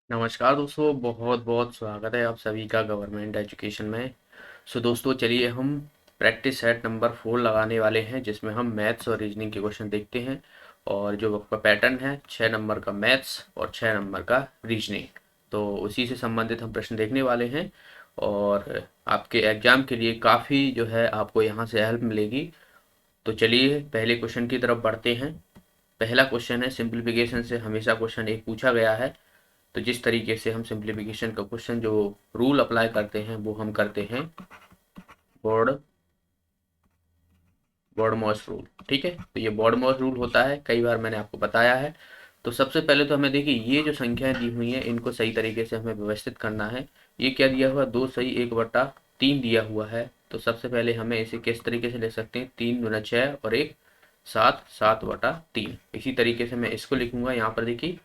नमस्कार दोस्तों, बहुत बहुत स्वागत है आप सभी का गवर्नमेंट एजुकेशन में। दोस्तों चलिए हम प्रैक्टिस सेट नंबर 4 लगाने वाले हैं, जिसमें हम मैथ्स और रीजनिंग के क्वेश्चन देखते हैं। और जो आपका पैटर्न है 6 नंबर का मैथ्स और 6 नंबर का रीजनिंग, तो उसी से संबंधित हम प्रश्न देखने वाले हैं। और आपके एग्जाम के लिए काफ़ी जो है आपको यहाँ से हेल्प मिलेगी। तो चलिए पहले क्वेश्चन की तरफ बढ़ते हैं। पहला क्वेश्चन है, सिंप्लीफिकेशन से हमेशा क्वेश्चन एक पूछा गया है। तो जिस तरीके से हम सिंप्लीफिकेशन का क्वेश्चन जो रूल अप्लाई करते हैं वो हम करते हैं बॉड बॉडमॉस रूल। ठीक है, तो ये बॉडमॉस रूल होता है, कई बार मैंने आपको बताया है। तो सबसे पहले तो हमें देखिए ये जो संख्याएं दी हुई हैं इनको सही तरीके से हमें व्यवस्थित करना है। ये क्या दिया हुआ, 2 सही 1/3 दिया हुआ है। तो सबसे पहले हमें इसे किस तरीके से ले सकते हैं, 3 दूना 6 और 1 7, 7/3। इसी तरीके से मैं इसको लिखूंगा। यहाँ पर देखिए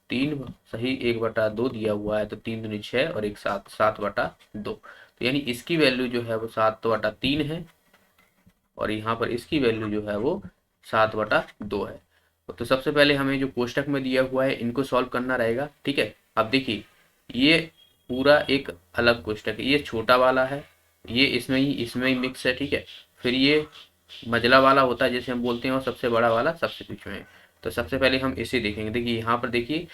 3 सही 1/2 दिया हुआ है, तो 3 दूनी 6 और 1 7, 7/2। तो यानी इसकी वैल्यू जो है वो 7/3 है, और यहाँ पर इसकी वैल्यू जो है वो 7/2 है। तो सबसे पहले हमें जो कोष्टक में दिया हुआ है इनको सॉल्व करना रहेगा। ठीक है, अब देखिए ये पूरा एक अलग कोष्टक है, ये छोटा वाला है, ये इसमें ही मिक्स है। ठीक है, फिर ये मझला वाला होता है जिसे हम बोलते हैं, और सबसे बड़ा वाला सबसे बीच में है। तो सबसे पहले हम इसे देखेंगे। देखिए यहाँ पर देखिए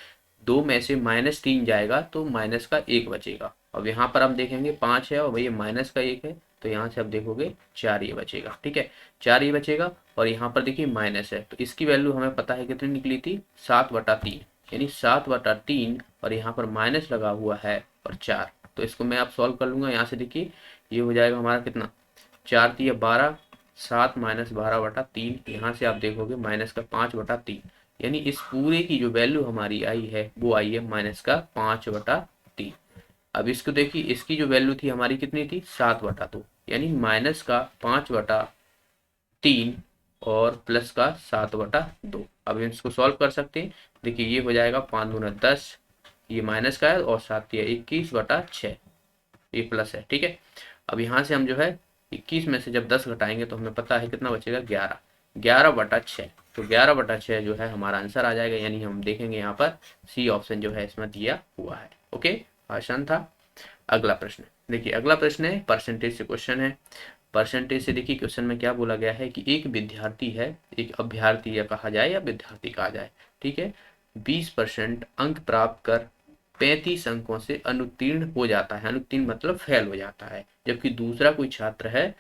2 में से -3 जाएगा तो माइनस का 1 बचेगा। अब यहाँ पर हम देखेंगे 5 है और भैया माइनस का 1 है, तो यहाँ से आप देखोगे 4 ये बचेगा। ठीक है, 4 ये बचेगा। और यहाँ पर देखिए माइनस है, तो इसकी वैल्यू हमें पता है कितनी निकली थी, 7/3। यानी 7/3, और यहाँ पर माइनस लगा हुआ है और 4। तो इसको मैं आप सॉल्व कर लूंगा। यहाँ से देखिए ये हो जाएगा हमारा कितना, 4 3 12, 7 -12/3। यहाँ से आप देखोगे माइनस का 5/3। यानी इस पूरे की जो वैल्यू हमारी आई है वो आई है माइनस का 5/3। अब इसको देखिए, इसकी जो वैल्यू थी हमारी कितनी थी, 7/2। यानी माइनस का 5/3 और प्लस का 7/2। अब हम इसको सॉल्व कर सकते हैं। देखिए ये हो जाएगा 5 दूना 10, ये माइनस का है, और 7 या 21/6, ये प्लस है। ठीक है, अब यहाँ से हम जो है 21 में से जब 10 घटाएंगे तो हमें पता है कितना बचेगा, 11, 11/6। तो 11/6 जो है हमारा आंसर आ जाएगा। यानी हम देखेंगे यहाँ पर सी ऑप्शन जो है इसमें दिया हुआ है। ओके, आसान था। अगला प्रश्न देखिए, अगला प्रश्न है परसेंटेज से क्वेश्चन है। परसेंटेज से देखिए क्वेश्चन में क्या बोला गया है कि एक विद्यार्थी है, एक अभ्यर्थी या कहा जाए या विद्यार्थी कहा जाए, ठीक है, 20% अंक प्राप्त कर 35 अंकों से अनुत्तीर्ण हो जाता है। अनुत्तीर्ण मतलब फेल हो जाता है। जबकि दूसरा कोई छात्र है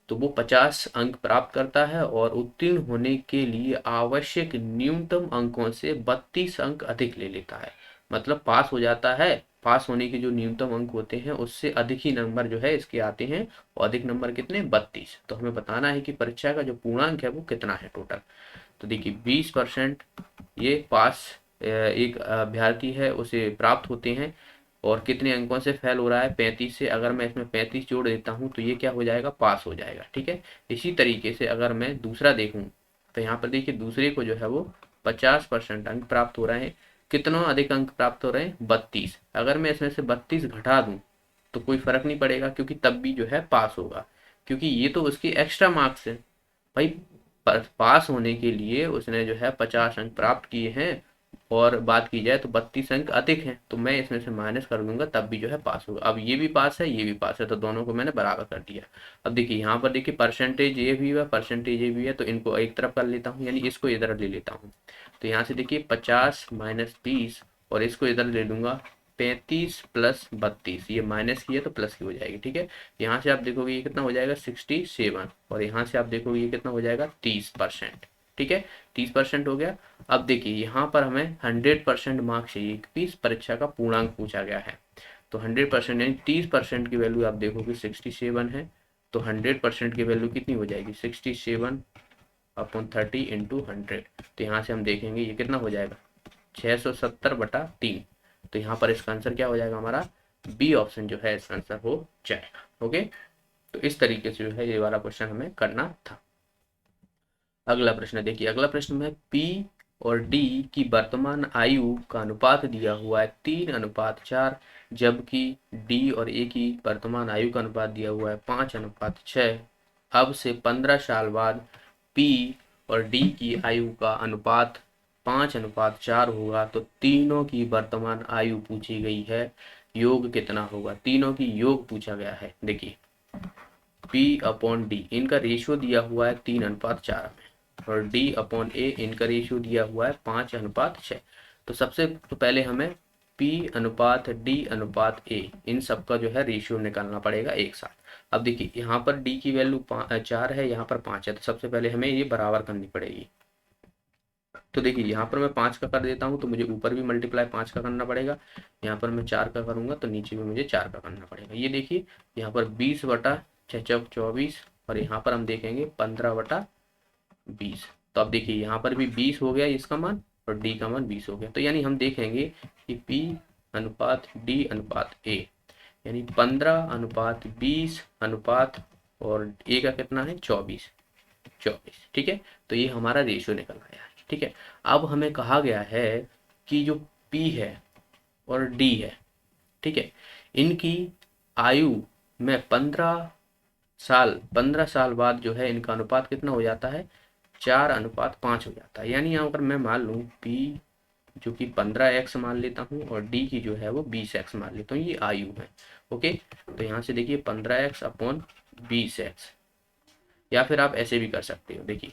तो वो 50 अंक प्राप्त करता है और उत्तीर्ण होने के लिए आवश्यक न्यूनतम अंकों से 32 अंक अधिक ले लेता है। मतलब पास हो जाता है, पास होने के जो न्यूनतम अंक होते हैं उससे अधिक ही नंबर जो है इसके आते हैं। और अधिक नंबर कितने, 32। तो हमें बताना है कि परीक्षा का जो पूर्णांक है वो कितना है टोटल। तो देखिए 20% ये पास एक अभ्यर्थी है उसे प्राप्त होते हैं, और कितने अंकों से फेल हो रहा है, 35 से। अगर मैं इसमें 35 जोड़ देता हूँ तो ये क्या हो जाएगा, पास हो जाएगा। ठीक है, इसी तरीके से अगर मैं दूसरा देखूँ तो यहाँ पर देखिए दूसरे को जो है वो 50% अंक प्राप्त हो रहे हैं। कितना अधिक अंक प्राप्त हो रहे हैं, 32। अगर मैं इसमें से 32 घटा दूं तो कोई फर्क नहीं पड़ेगा, क्योंकि तब भी जो है पास होगा, क्योंकि ये तो उसकी एक्स्ट्रा मार्क्स है भाई। पास होने के लिए उसने जो है 50 अंक प्राप्त किए हैं, और बात की जाए तो 32 अंक अधिक हैं, तो मैं इसमें से माइनस कर दूंगा तब भी जो है पास होगा। अब ये भी पास है, ये भी पास है, तो दोनों को मैंने बराबर कर दिया। अब देखिए यहाँ पर देखिए परसेंटेज ये भी है, परसेंटेज ये भी है, तो इनको एक तरफ कर लेता हूँ, यानी इसको इधर ले लेता हूँ। तो यहाँ से देखिए 50 - 20, और इसको इधर ले लूंगा 35 + 32। ये माइनस की है तो प्लस की हो जाएगी। ठीक है, यहाँ से आप देखोगे ये कितना हो जाएगा, 67, और यहाँ से आप देखोगे ये कितना हो जाएगा, 30%। ठीक है, 30% हो गया। अब देखिए यहाँ पर हमें 100% मार्क्स चाहिए, क्योंकि इस परीक्षा का पूर्णांक पूछा गया है। तो 100% यानी 30% की वैल्यू आप देखोगे 67 है। तो 100% की वैल्यू कितनी हो जाएगी, 67/30 इंटू 100। तो यहाँ से हम देखेंगे ये कितना हो जाएगा, 670/3। तो यहाँ पर इसका आंसर क्या हो जाएगा हमारा, बी ऑप्शन जो है इसका आंसर हो जाएगा। ओके, तो इस तरीके से जो है ये वाला क्वेश्चन हमें करना था। अगला प्रश्न देखिए, अगला प्रश्न में पी और डी की वर्तमान आयु का अनुपात दिया हुआ है 3:4, जबकि डी और ए की वर्तमान आयु का अनुपात दिया हुआ है 5:6। अब से 15 साल बाद पी और डी की आयु का अनुपात 5:4 होगा तो तीनों की वर्तमान आयु पूछी गई है, योग कितना होगा, तीनों की योग पूछा गया है। देखिए P/D इनका रेशियो दिया हुआ है 3:4 में और D/A इनका रेशियो दिया हुआ है 5:6। तो सबसे तो पहले हमें P/D/A इन सब का जो है रेशियो निकालना पड़ेगा एक साथ। अब देखिए यहाँ पर D की वैल्यू 4 है, यहाँ पर 5 है, तो सबसे पहले हमें ये बराबर करनी पड़ेगी। तो देखिए यहाँ पर मैं 5 का कर देता हूँ तो मुझे ऊपर भी मल्टीप्लाई 5 का करना पड़ेगा, यहाँ पर मैं 4 का करूँगा तो नीचे भी मुझे 4 का करना पड़ेगा। ये देखिए यहाँ पर 20/6 × 24 और यहाँ पर हम देखेंगे 15/20। तो अब देखिए यहाँ पर भी 20 हो गया इसका मान और D का मान 20 हो गया। तो यानी हम देखेंगे कि P/D/A यानी 15/20 अनुपात और A का कितना है 24। ठीक है, तो ये हमारा रेशियो निकल आया है। ठीक है, अब हमें कहा गया है कि जो P है और D है, ठीक है, इनकी आयु में 15 साल बाद जो है इनका अनुपात कितना हो जाता है 4:5 हो जाता है। यानी यहाँ पर मैं मान लूँ P जो कि 15x मान लेता हूँ और D की जो है वो 20x मान लेता हूँ, ये आयु है। ओके, तो यहाँ से देखिए 15x/20x या फिर आप ऐसे भी कर सकते हो। देखिए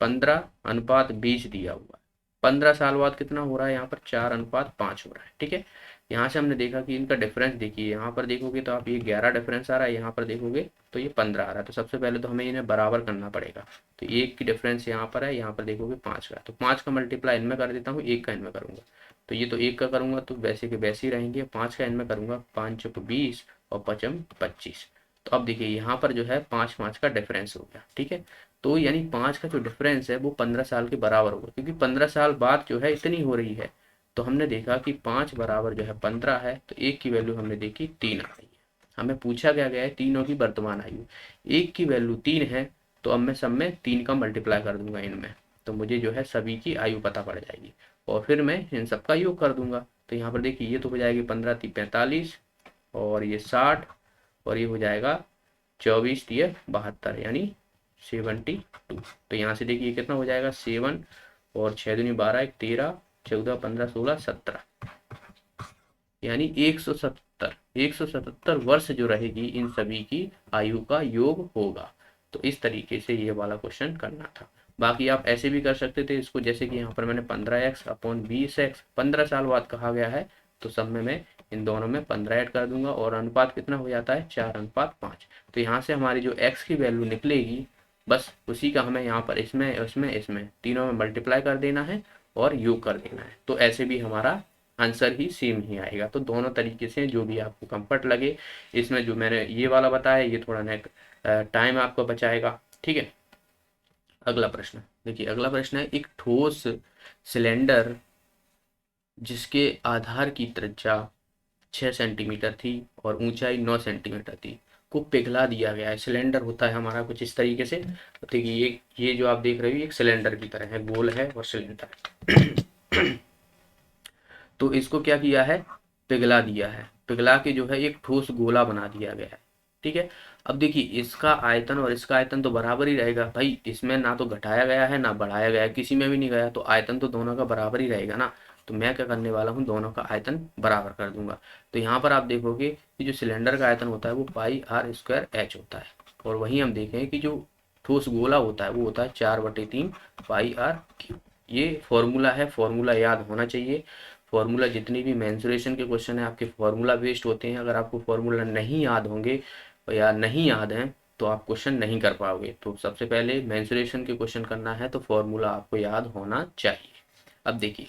15:20 दिया हुआ है, 15 साल बाद कितना हो रहा है यहाँ पर 4:5 हो रहा है। ठीक है, यहाँ से हमने देखा कि इनका डिफरेंस देखिए, यहाँ पर देखोगे तो आप ये 11 डिफरेंस आ रहा है, यहाँ पर देखोगे तो ये 15 आ रहा है। तो सबसे पहले तो हमें इन्हें बराबर करना पड़ेगा। तो 1 की डिफरेंस यहाँ पर है, यहाँ पर देखोगे 5 का, तो 5 का मल्टीप्लाई इनमें कर देता हूँ, 1 का इनमें करूँगा। तो ये तो 1 का करूँगा तो वैसे के वैसे ही रहेंगे, 5 का इनमें करूँगा, 5×20 और 5×25। तो अब देखिए यहाँ पर जो है 5 का डिफरेंस हो गया। ठीक है, तो यानी 5 का जो डिफरेंस है वो 15 साल के बराबर होगा, क्योंकि 15 साल बाद जो है इतनी हो रही है। तो हमने देखा कि 5 बराबर जो है 15 है, तो 1 की वैल्यू हमने देखी 3 आ रही है। हमें पूछा गया है तीनों की वर्तमान आयु, 1 की वैल्यू 3 है, तो अब मैं सब में 3 का मल्टीप्लाई कर दूंगा इनमें, तो मुझे जो है सभी की आयु पता पड़ जाएगी और फिर मैं इन सब का योग कर दूंगा। तो यहाँ पर देखिए ये तो हो जाएगी 15×3 = 45 और ये 60 और ये हो जाएगा 24×3 = 72 यानी 72। तो यहाँ से देखिए कितना हो जाएगा 7 और 6×2 = 12, 13, 14, 15, 16, 17 यानी 177 वर्ष जो रहेगी इन सभी की आयु का योग होगा। तो इस तरीके से ये वाला क्वेश्चन करना था। बाकी आप ऐसे भी कर सकते थे इसको, जैसे कि यहाँ पर मैंने 15x/20x 15 साल बाद कहा गया है, तो सब में मैं इन दोनों में 15 ऐड कर दूंगा और अनुपात कितना हो जाता है 4:5। तो यहाँ से हमारी जो x की वैल्यू निकलेगी बस उसी का हमें यहाँ पर इसमें तीनों में मल्टीप्लाई कर देना है और योग कर देना है। तो ऐसे भी हमारा आंसर ही सेम ही आएगा। तो दोनों तरीके से जो भी आपको कंफर्ट लगे, इसमें जो मैंने ये वाला बताया ये थोड़ा टाइम आपको बचाएगा। ठीक है, अगला प्रश्न देखिए, अगला प्रश्न है एक ठोस सिलेंडर जिसके आधार की त्रिज्या 6 सेंटीमीटर थी और ऊंचाई 9 सेंटीमीटर थी को पिघला दिया गया है। सिलेंडर होता है हमारा कुछ इस तरीके से। देखिए ये जो आप देख रहे हो एक सिलेंडर की तरह है, गोल है और सिलेंडर तो इसको क्या किया है पिघला दिया है, पिघला के जो है एक ठोस गोला बना दिया गया है। ठीक है, अब देखिए इसका आयतन और इसका आयतन तो बराबर ही रहेगा भाई, इसमें ना तो घटाया गया है ना बढ़ाया गया है, किसी में भी नहीं गया, तो आयतन तो दोनों का बराबर ही रहेगा ना। तो मैं क्या करने वाला हूँ, दोनों का आयतन बराबर कर दूंगा। तो यहाँ पर आप देखोगे कि जो सिलेंडर का आयतन होता है वो πr² होता है और वहीं हम देखें कि जो ठोस गोला होता है वो होता है 4/3 πr³। ये फॉर्मूला है, फॉर्मूला याद होना चाहिए। फॉर्मूला जितनी भी मेंसुरेशन के क्वेश्चन है आपके फॉर्मूला बेस्ड होते हैं, अगर आपको फॉर्मूला नहीं याद होंगे या नहीं याद हैं तो आप क्वेश्चन नहीं कर पाओगे। तो सबसे पहले मेंसुरेशन के क्वेश्चन करना है तो फॉर्मूला आपको याद होना चाहिए। अब देखिए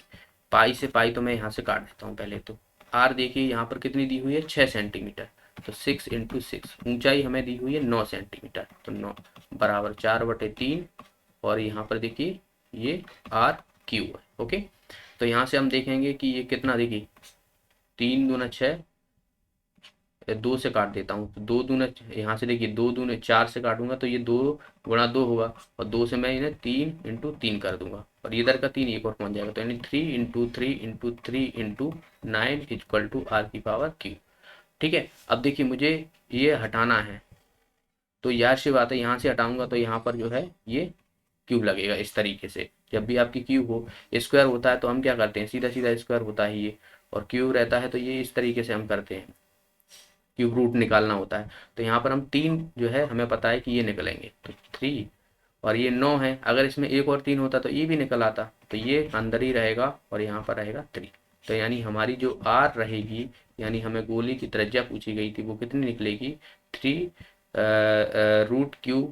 पाई से पाई तो मैं यहाँ से काट देता हूँ पहले। तो आर देखिए यहाँ पर कितनी दी हुई है 6 सेंटीमीटर, तो 6 × 6 ऊंचाई हमें दी हुई है 9 सेंटीमीटर, तो 9 बराबर 4/3 और यहाँ पर देखिए ये r³ है। ओके, तो यहाँ से हम देखेंगे कि ये कितना, देखिए 3 दूना 6, 2 से काट देता हूँ तो 2 दूना, यहाँ से देखिए 2 दूने 4 से काटूंगा तो ये 2 × 2 होगा और 2 से मैं इन्हें 3 × 3 कर दूंगा और इधर का 3 एक और पहुंच जाएगा, तो यानी 3 × 3 × 3 × 9 = r³। ठीक है, अब देखिए मुझे ये हटाना है तो यार सी बात है, यहाँ से हटाऊंगा तो यहाँ पर जो है ये क्यूब लगेगा इस तरीके से। जब भी आपकी क्यू हो, स्क्वायर होता है तो हम क्या करते हैं, सीधा सीधा स्क्वायर होता है ये, और क्यू रहता है तो ये इस तरीके से हम करते हैं, क्यूब रूट निकालना होता है। तो यहाँ पर हम 3 जो है हमें पता है कि ये निकलेंगे, तो 3, और ये 9 है, अगर इसमें एक और 3 होता तो ये भी निकल आता, तो ये अंदर ही रहेगा और यहाँ पर रहेगा 3। तो यानी हमारी जो आर रहेगी, यानी हमें गोली की त्रिज्या पूछी गई थी, वो कितनी निकलेगी, 3 रूट क्यू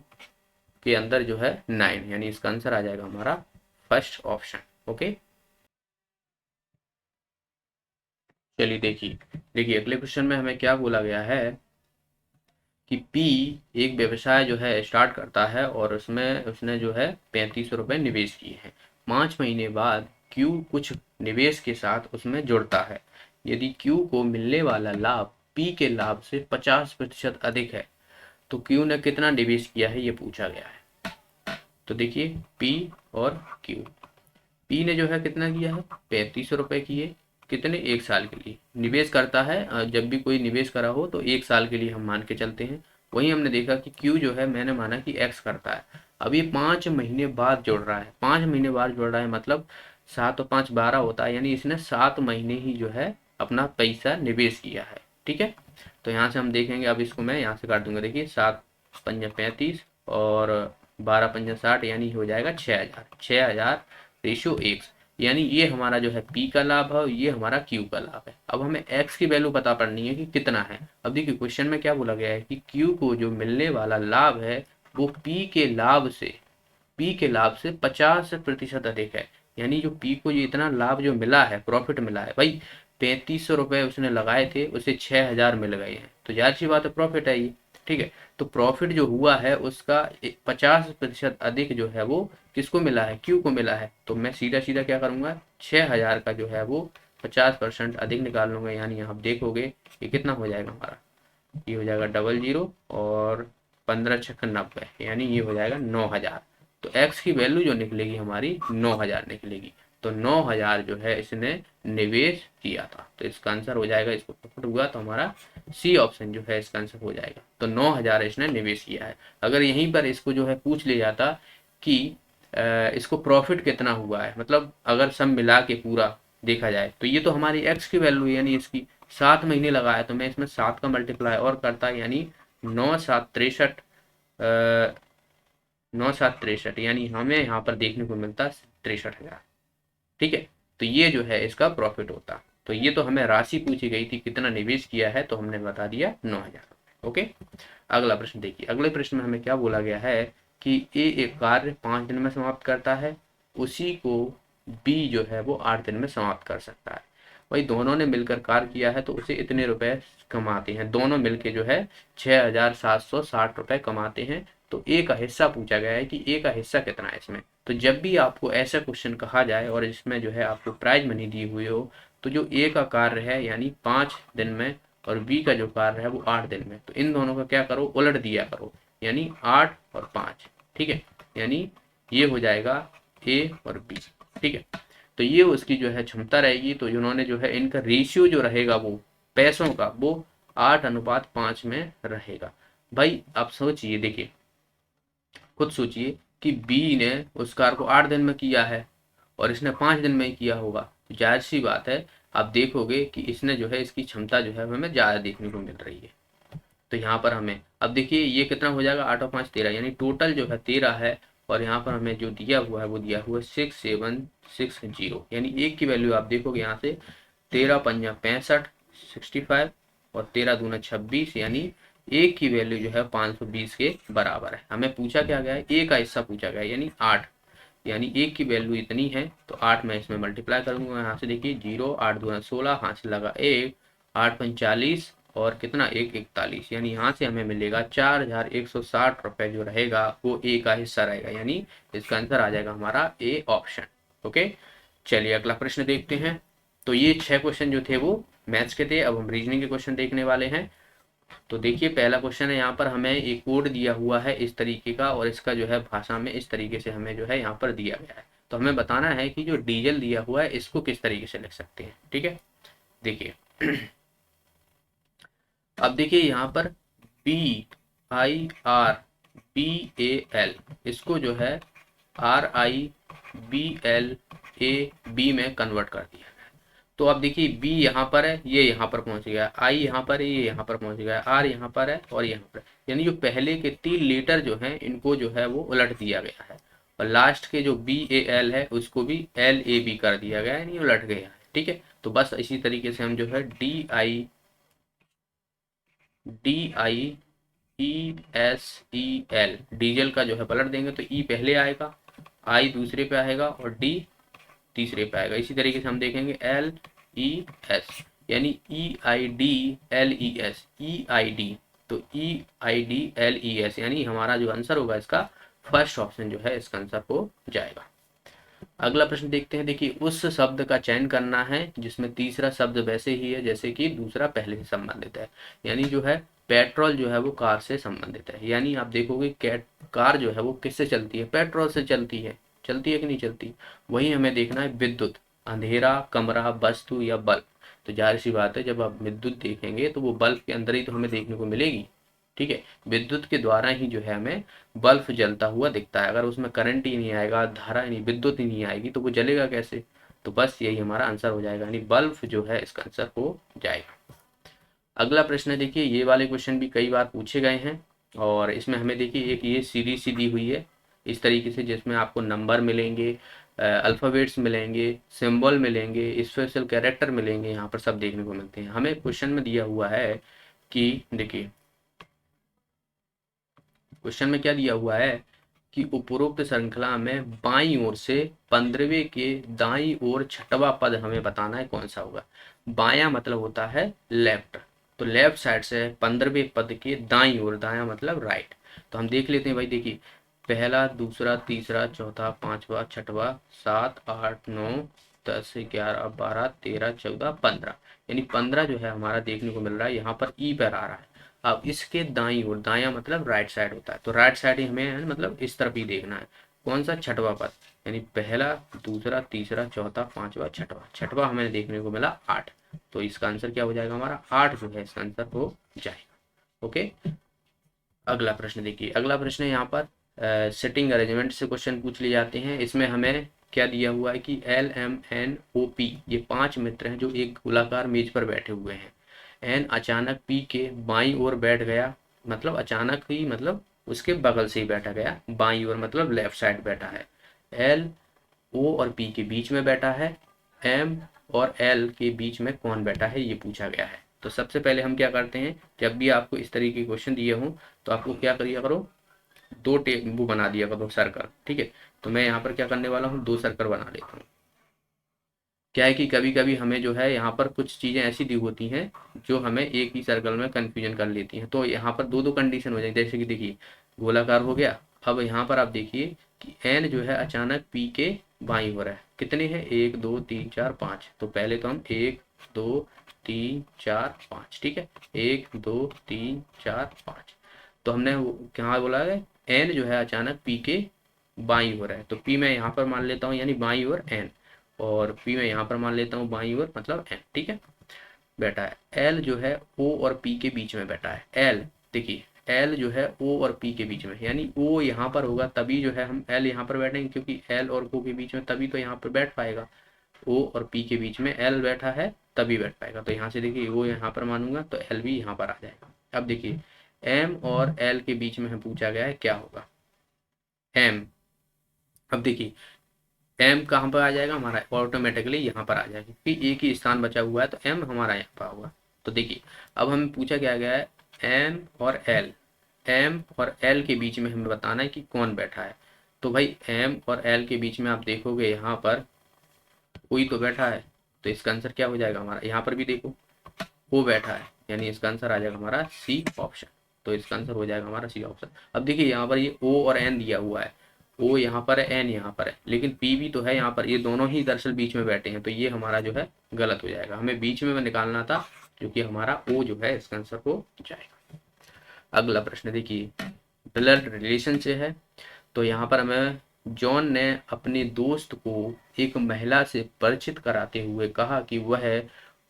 के अंदर जो है 9, यानी इसका आंसर आ जाएगा हमारा फर्स्ट ऑप्शन। ओके, चलिए देखिए, देखिए अगले क्वेश्चन में हमें क्या बोला गया है कि पी एक व्यवसाय जो है स्टार्ट करता है और उसमें उसने जो है 3500 रुपये निवेश किए हैं। 5 महीने बाद क्यू कुछ निवेश के साथ उसमें जुड़ता है। यदि क्यू को मिलने वाला लाभ पी के लाभ से 50% अधिक है तो क्यू ने कितना निवेश किया है, ये पूछा गया है। तो देखिए पी और क्यू, पी ने जो है कितना किया है, 3500 रुपये किए, कितने, 1 साल के लिए निवेश करता है। जब भी कोई निवेश करा हो तो 1 साल के लिए हम मान के चलते हैं। वहीं हमने देखा कि क्यू जो है मैंने माना कि एक्स करता है। अब ये 5 महीने बाद जुड़ रहा है, 5 महीने बाद जुड़ रहा है मतलब 7 और 5 12 होता है, यानी इसने 7 महीने ही जो है अपना पैसा निवेश किया है। ठीक है, तो यहाँ से हम देखेंगे, अब इसको मैं यहाँ से काट दूंगा, देखिए 7 पंजा 35 और 12 पंजा 60, यानी हो जाएगा 6000, 6000 रेशियो एक्स, यानी ये हमारा जो है पी का लाभ है, ये हमारा क्यू का लाभ है। अब हमें एक्स की वैल्यू पता करनी है कि कितना है। अब देखिए क्वेश्चन में क्या बोला गया है कि क्यू को जो मिलने वाला लाभ है वो पी के लाभ से 50% अधिक है। यानी जो पी को ये इतना लाभ जो मिला है, प्रॉफिट मिला है, भाई 3500 रुपये उसने लगाए थे, उसे 6000 मिल गए हैं, तो जाहिर सी बात है प्रॉफिट है ये। ठीक है, तो प्रॉफिट जो हुआ है उसका 50% अधिक जो है वो किसको मिला है, क्यू को मिला है। तो मैं सीधा सीधा क्या करूंगा, 6000 का जो है वो 50% अधिक निकाल लूंगा, यानी आप देखोगे ये कितना हो जाएगा हमारा, ये हो जाएगा 00 और 15 छक्का 90, यानी ये हो जाएगा 9000। तो x की वैल्यू जो निकलेगी हमारी 9000 निकलेगी। तो 9000 जो है इसने निवेश किया था, तो इसका आंसर हो जाएगा, इसको प्रॉफिट हुआ तो हमारा सी ऑप्शन जो है इसका आंसर हो जाएगा। तो 9000 इसने निवेश किया है। अगर यहीं पर इसको जो है पूछ लिया जाता कि इसको प्रॉफिट कितना हुआ है, मतलब अगर सब मिला के पूरा देखा जाए तो ये तो हमारी एक्स की वैल्यू है, यानी इसकी 7 महीने लगाया, तो मैं इसमें 7 का मल्टीप्लाई और करता, यानी 9 7 63, 9 7 63, यानी हमें यहाँ पर देखने को मिलता 63,000। ठीक है, तो ये जो है इसका प्रॉफिट होता। तो ये तो हमें राशि पूछी गई थी कितना निवेश किया है, तो हमने बता दिया 9000। ओके, अगला प्रश्न देखिए, अगले प्रश्न में हमें क्या बोला गया है कि ए एक कार्य 5 दिन में समाप्त करता है, उसी को बी जो है वो 8 दिन में समाप्त कर सकता है। भाई दोनों ने मिलकर कार्य किया है तो उसे इतने रुपए कमाते हैं, दोनों मिलके जो है 6760 रुपए कमाते हैं। तो ए का हिस्सा पूछा गया है कि ए का हिस्सा कितना है इसमें। तो जब भी आपको ऐसा क्वेश्चन कहा जाए और इसमें जो है आपको प्राइज मनी दी हुई हो, तो जो ए का कार्य है यानी 5 दिन में और बी का जो कार्य है वो 8 दिन में, तो इन दोनों का क्या करो, उलट दिया करो, यानी 8 और 5। ठीक है, यानी ये हो जाएगा ए और बी। ठीक है, तो ये उसकी जो है क्षमता रहेगी। तो इन्होंने जो है इनका रेशियो जो रहेगा वो पैसों का वो 8:5 में रहेगा। भाई आप सोचिए, देखिए खुद सोचिए कि बी ने उस कार को 8 दिन में किया है और इसने 5 दिन में ही किया होगा, तो जाहिर सी बात है आप देखोगे कि इसने जो है इसकी क्षमता जो है हमें ज़्यादा देखने को मिल रही है। तो यहाँ पर हमें अब देखिए ये कितना हो जाएगा, 8 और 5 13, यानी टोटल जो है 13 है, और यहाँ पर हमें जो दिया हुआ है वो दिया हुआ है 6760, यानी एक की वैल्यू आप देखोगे यहाँ से 13 पंजा 65 65 और 13 दूना 26, यानी एक की वैल्यू जो है 520 के बराबर है। हमें पूछा क्या गया है, ए का हिस्सा पूछा गया है, यानी 8, यानी एक की वैल्यू इतनी है, तो 8 मैं इसमें मल्टीप्लाई करूंगा, यहाँ से देखिए 0 8 दूना 16, हाथ से लगा 1, 8 45 और कितना 1 41, यानी यहाँ से हमें मिलेगा 4160 रुपये जो रहेगा वो ए का हिस्सा रहेगा, यानी इसका आंसर आ जाएगा हमारा ए ऑप्शन। ओके, चलिए अगला प्रश्न देखते हैं। तो ये 6 क्वेश्चन जो थे वो मैथ्स के थे। अब हम रीजनिंग के क्वेश्चन देखने वाले हैं। तो देखिए पहला क्वेश्चन है, यहाँ पर हमें एक कोड दिया हुआ है इस तरीके का, और इसका जो है भाषा में इस तरीके से हमें जो है यहाँ पर दिया गया है। तो हमें बताना है कि जो डीजल दिया हुआ है इसको किस तरीके से लिख सकते हैं। ठीक है, देखिए अब देखिए यहाँ पर BIRBAL, इसको जो है RIL BLAB में कन्वर्ट कर दिया। तो अब देखिए B यहाँ पर है, ये यहाँ पर पहुंच गया, I यहाँ पर है, ये यहाँ पर पहुंच गया, R यहाँ पर है और यहाँ पर, यानी जो पहले के 3 लेटर जो हैं इनको जो है वो उलट दिया गया है, और लास्ट के जो BAL है उसको भी LAB कर दिया गया है, यानी उलट गया है। ठीक है, तो बस इसी तरीके से हम जो है DIESEL डीजल का जो है पलट देंगे, तो E पहले आएगा, I दूसरे पे आएगा और D तीसरे पे आएगा। इसी तरीके से हम देखेंगे LES, यानी EIDLES, EID, तो EIDLES, यानी हमारा जो आंसर होगा इसका फर्स्ट ऑप्शन जो है इसका आंसर हो जाएगा। अगला प्रश्न देखते हैं। देखिए, उस शब्द का चयन करना है जिसमें तीसरा शब्द वैसे ही है जैसे कि दूसरा पहले से संबंधित है, यानी जो है पेट्रोल जो है वो कार से संबंधित है, यानी आप देखोगे कार जो है वो किससे चलती है, पेट्रोल से चलती है कि नहीं चलती। वही हमें देखना है विद्युत, अंधेरा, कमरा, वस्तु या बल्ब। तो जाहिर सी बात है जब आप विद्युत देखेंगे तो वो बल्ब के अंदर ही तो हमें देखने को मिलेगी। ठीक है, विद्युत के द्वारा ही जो है हमें बल्ब जलता हुआ दिखता है। अगर उसमें करंट ही नहीं आएगा, धारा ही नहीं, विद्युत ही नहीं आएगी तो वो जलेगा कैसे। तो बस यही हमारा आंसर हो जाएगा, यानी बल्ब जो है इसका आंसर हो जाएगा। अगला प्रश्न है, देखिए ये वाले क्वेश्चन भी कई बार पूछे गए हैं, और इसमें हमें देखिए एक ये सीरीज सी दी हुई है इस तरीके से, जिसमें आपको नंबर मिलेंगे, अल्फ़ाबेट्स मिलेंगे, सिंबल मिलेंगे, स्पेशल कैरेक्टर मिलेंगे, यहाँ पर सब देखने को मिलते हैं। हमें क्वेश्चन में दिया हुआ है कि देखिए क्वेश्चन में क्या दिया हुआ है कि उपरोक्त श्रृंखला में बाईं ओर से 15वें के दाईं ओर छठवां पद हमें बताना है कौन सा होगा। बायां मतलब होता है लेफ्ट, तो लेफ्ट साइड से 15वें पद के दाईं ओर, दायां मतलब राइट। तो हम देख लेते हैं भाई, देखिए पहला, दूसरा, तीसरा, चौथा, पांचवा, छठवा, 7, 8, 9, 10, 11, 12, 13, 14, 15, यानी 15 जो है हमारा देखने को मिल रहा है, यहाँ पर ई पर आ रहा है। अब इसके दाईं ओर, दायां मतलब राइट साइड होता है, तो राइट साइड ही हमें मतलब इस तरफ ही देखना है। कौन सा, छठवा पद, यानी पहला, दूसरा, तीसरा, चौथा, पांचवा, छठवा, छठवा हमें देखने को मिला 8, तो इसका आंसर क्या हो जाएगा हमारा 8 जो है इसका आंसर हो जाएगा। ओके, अगला प्रश्न देखिए। अगला प्रश्न है यहाँ पर सेटिंग अरेंजमेंट से क्वेश्चन पूछ लिए जाते हैं। इसमें हमें क्या दिया हुआ है कि LMNOP ये 5 मित्र हैं जो एक गोलाकार मेज पर बैठे हुए हैं। एन अचानक पी के बाईं ओर बैठ गया, मतलब अचानक ही मतलब उसके बगल से ही बैठा गया, बाईं ओर मतलब लेफ्ट साइड बैठा है। एल ओ और पी के बीच में बैठा है। एम और एल के बीच में कौन बैठा है ये पूछा गया है। तो सबसे पहले हम क्या करते हैं, जब भी आपको इस तरीके के क्वेश्चन दिए हों तो आपको क्या करिए करो, दो वो बना दिया करो सर्कल। ठीक है, तो मैं यहाँ पर क्या करने वाला हूँ, 2 सर्कल बना लेता हूँ। क्या है कि कभी कभी हमें जो है यहाँ पर कुछ चीज़ें ऐसी दी होती हैं जो हमें एक ही सर्कल में कन्फ्यूजन कर लेती हैं, तो यहाँ पर 2 कंडीशन हो जाएगी। जैसे कि देखिए गोलाकार हो गया, अब यहाँ पर आप देखिए कि एन जो है अचानक पी के बाईं ओर है, कितने हैं, 1 2 3 4 5, तो पहले तो हम 1 2 3 4 5, ठीक है, 1 2 3 4 5, तो हमने क्या बोला है, एन जो है अचानक पी के बाईं ओर है, तो पी मैं यहाँ पर मान लेता हूँ यानी बाईं ओर एन, और पी मैं यहाँ पर मान लेता हूँ बाईं ओर मतलब एन। ठीक है, बैठा है। एल जो है ओ और पी के बीच में बैठा है। एल देखिए, एल जो है ओ और पी के बीच में, यानी ओ यहाँ पर होगा तभी जो है हम एल यहाँ पर बैठेंगे, क्योंकि एल और ओ के बीच में तभी तो यहाँ पर बैठ पाएगा। ओ और पी के बीच में एल बैठा है तभी बैठ पाएगा, तो यहाँ से देखिए ओ यहाँ पर मानूंगा तो एल भी यहाँ पर आ जाएगा। अब देखिए एम और एल के बीच में पूछा गया है क्या होगा, एम। अब देखिए एम कहाँ पर आ जाएगा हमारा, ऑटोमेटिकली यहाँ पर आ जाएगा क्योंकि एक ही स्थान बचा हुआ है, तो एम हमारा यहाँ पर होगा। तो देखिए अब हमें पूछा क्या गया है, एम और एल, एम और एल के बीच में हमें बताना है कि कौन बैठा है। तो भाई एम और एल के बीच में आप देखोगे यहाँ पर कोई तो बैठा है, तो इसका आंसर क्या हो जाएगा हमारा, यहाँ पर भी देखो वो बैठा है, यानी इसका आंसर आ जाएगा हमारा सी ऑप्शन। तो इसका आंसर हो जाएगा हमारा सी ऑप्शन। अब देखिए यहाँ पर ये ओ और एन दिया हुआ है, ओ यहाँ पर है एन यहाँ पर है, लेकिन पी भी तो है यहाँ पर, ये दोनों ही दरअसल बीच में बैठे हैं, तो ये हमारा जो है गलत हो जाएगा, हमें बीच में निकालना था, क्योंकि हमारा ओ जो है इसका आंसर हो जाएगा। अगला प्रश्न देखिए ब्लड रिलेशन से है। तो यहाँ पर हमें जॉन ने अपने दोस्त को एक महिला से परिचित कराते हुए कहा कि वह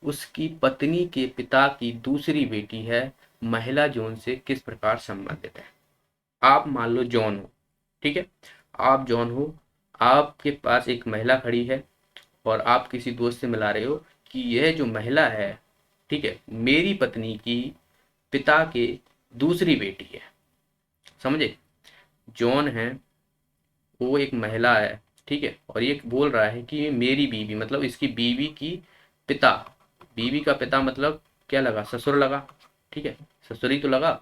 उसकी पत्नी के पिता की दूसरी बेटी है। महिला जॉन से किस प्रकार संबंधित है। आप मान लो जॉन हो, ठीक है, आप जॉन हो, आपके पास एक महिला खड़ी है और आप किसी दोस्त से मिला रहे हो कि यह जो महिला है, ठीक है, मेरी पत्नी की पिता के दूसरी बेटी है। समझे? जॉन है, वो एक महिला है, ठीक है, और ये बोल रहा है कि ये मेरी बीवी, मतलब इसकी बीवी की पिता, बीवी का पिता मतलब क्या लगा? ससुर लगा, ठीक है, ससुर ही तो लगा।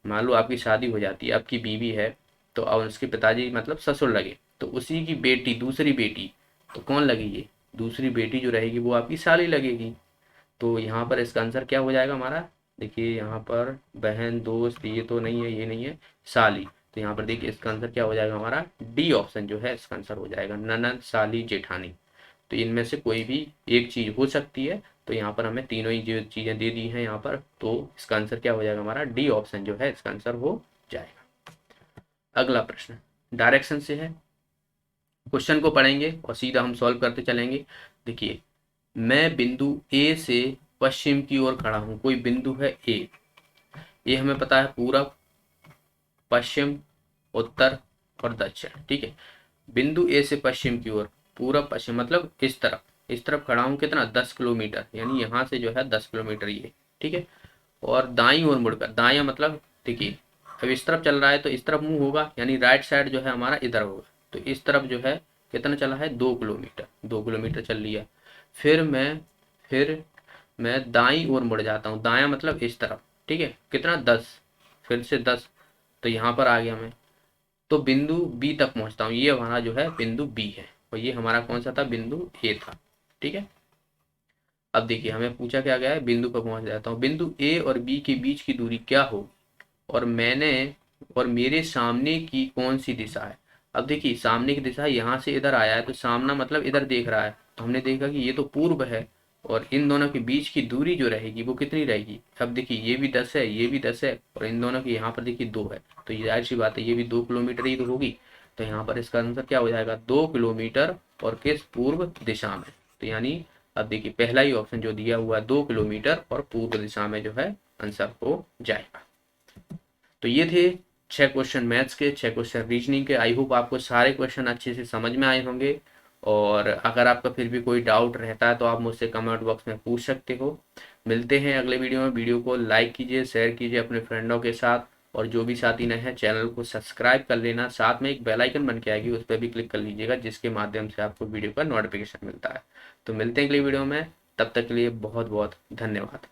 मान लो आपकी शादी हो जाती है, आपकी बीवी है, तो अब उसके पिताजी मतलब ससुर लगे, तो उसी की बेटी, दूसरी बेटी, तो कौन लगेगी? दूसरी बेटी जो रहेगी वो आपकी साली लगेगी। तो यहाँ पर इसका आंसर क्या हो जाएगा हमारा? देखिए यहाँ पर बहन, दोस्त, ये तो नहीं है, ये नहीं है, साली। तो यहाँ पर देखिए इसका आंसर क्या हो जाएगा हमारा? डी ऑप्शन जो है इसका आंसर हो जाएगा, ननद, साली, जेठानी। तो इनमें से कोई भी एक चीज हो सकती है। तो यहाँ पर हमें तीनों ही जो चीजें दे दी हैं यहाँ पर, तो इसका आंसर क्या हो जाएगा हमारा? डी ऑप्शन जो है इसका आंसर हो जाएगा। अगला प्रश्न डायरेक्शन से है। क्वेश्चन को पढ़ेंगे और सीधा हम सॉल्व करते चलेंगे। देखिए, मैं बिंदु ए से पश्चिम की ओर खड़ा हूं। कोई बिंदु है ए, ये हमें पता है पूरब, पश्चिम, उत्तर और दक्षिण, ठीक है। बिंदु ए से पश्चिम की ओर, पूरब पश्चिम मतलब इस तरफ खड़ा हूं, कितना? 10 किलोमीटर, यानी यहाँ से जो है 10 किलोमीटर ये, ठीक है। और दाईं ओर मुड़कर, दायां मतलब देखिए अब इस तरफ चल रहा है तो इस तरफ मुंह होगा, यानी राइट साइड जो है हमारा इधर होगा। तो इस तरफ जो है कितना चला है? 2 किलोमीटर, 2 किलोमीटर चल लिया। फिर मैं दाईं ओर मुड़ जाता हूँ, दायां मतलब इस तरफ, ठीक है, कितना? 10, फिर से 10, तो यहाँ पर आ गया मैं। तो बिंदु बी तक पहुंचता हूँ, ये हमारा जो है बिंदु बी है, और ये हमारा कौन सा था? बिंदु ए था, ठीक है। अब देखिए हमें पूछा क्या गया है, बिंदु पर पहुंच जाता हूँ। बिंदु ए और बी के बीच की दूरी क्या होगी, और मेरे सामने की कौन सी दिशा है? अब देखिए सामने की दिशा यहाँ से इधर आया है, तो सामना मतलब इधर देख रहा है, तो हमने देखा कि ये तो पूर्व है, और इन दोनों के बीच की दूरी जो रहेगी वो कितनी रहेगी? अब देखिए ये भी 10 है, ये भी 10 है, और इन दोनों की यहाँ पर देखिए 2 है, तो ये जाहिर सी बात है ये भी 2 किलोमीटर ही तो होगी। तो यहाँ पर इसका आंसर क्या हो जाएगा? 2 किलोमीटर, और किस? पूर्व दिशा में। तो यानी अब देखिए पहला ही ऑप्शन जो दिया हुआ है 2 किलोमीटर और पूर्व दिशा में जो है आंसर हो जाएगा। तो ये थे 6 क्वेश्चन मैथ्स के, 6 क्वेश्चन रीजनिंग के। आई होप आपको सारे क्वेश्चन अच्छे से समझ में आए होंगे, और अगर आपका फिर भी कोई डाउट रहता है तो आप मुझसे कमेंट बॉक्स में पूछ सकते हो। मिलते हैं अगले वीडियो में। वीडियो को लाइक कीजिए, शेयर कीजिए अपने फ्रेंडों के साथ, और जो भी साथी नए हैं चैनल को सब्सक्राइब कर लेना। साथ में एक बेल आइकन बन के आएगी, उस पर भी क्लिक कर लीजिएगा, जिसके माध्यम से आपको वीडियो का नोटिफिकेशन मिलता है। तो मिलते हैं अगली वीडियो में, तब तक के लिए बहुत बहुत धन्यवाद।